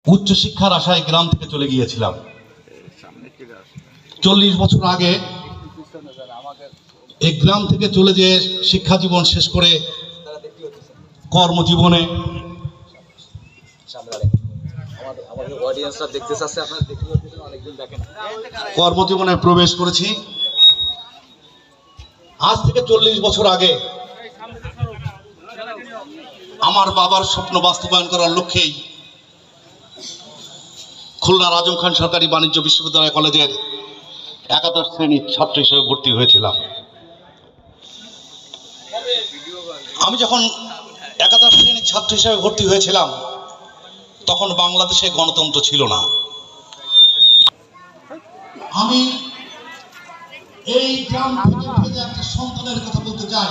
উচ্চশিক্ষার আশায় গ্রাম থেকে চলে গিয়েছিলাম। 40 বছর আগে এই গ্রাম থেকে চলে যেয়ে শিক্ষা জীবন শেষ করে কর্মজীবনে কর্মজীবনে প্রবেশ করেছি। আজ থেকে 40 বছর আগে আমার বাবার স্বপ্ন বাস্তবায়ন করার লক্ষ্যেই খুলনার আজম খান সরকারি বাণিজ্য বিশ্ববিদ্যালয় কলেজের 11 শ্রেণীর ছাত্র হিসেবে ভর্তি হয়েছিলাম। আমি যখন 11 শ্রেণীর ছাত্র হিসেবে ভর্তি হয়েছিলাম তখন বাংলাদেশে গণতন্ত্র ছিল না। আমি এই গ্রাম থেকে একটা সন্তানের কথা বলতে চাই।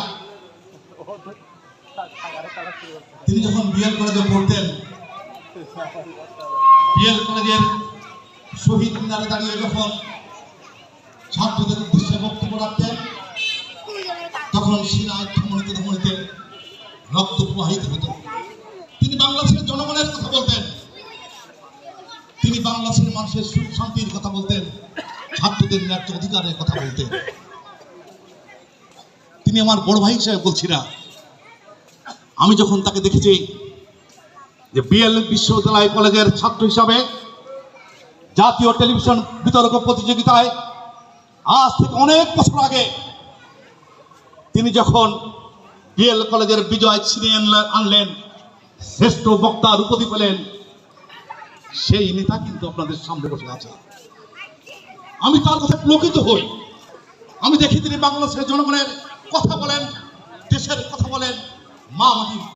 তিনি যখন বিএল কলেজে পড়তেন, বিএল কলেজের শহীদ মিনারে দাঁড়িয়ে যখন ছাত্রদের উদ্দেশ্যে বক্তব্য রাখতেন তখন সিনায় থমড়িতে থমড়িতে রক্ত প্রবাহিত হতো। তিনি বাংলাদেশের জনগণের কথা বলতেন, তিনি বাংলাদেশের মানুষের সুখ শান্তির কথা বলতেন, ছাত্রদের ন্যায্য অধিকারের কথা বলতেন। তিনি আমার বড় ভাই হিসেবে বলছি না, আমি যখন তাকে দেখেছি যে বিএল বিশ্ববিদ্যালয় কলেজের ছাত্র হিসাবে জাতীয় টেলিভিশন বিতর্ক প্রতিযোগিতায় আজ থেকে অনেক বছর আগে তিনি যখন বিএল কলেজের বিজয় ছিনিয়ে আনলেন, শ্রেষ্ঠ বক্তার উপাধি পেলেন, সেই নেতা কিন্তু আপনাদের সামনে বসে আছে। আমি তার কথা পুলকিত হই। আমি দেখি তিনি বাংলাদেশের জনগণের কথা বলেন, দেশের কথা বলেন, মা মাটি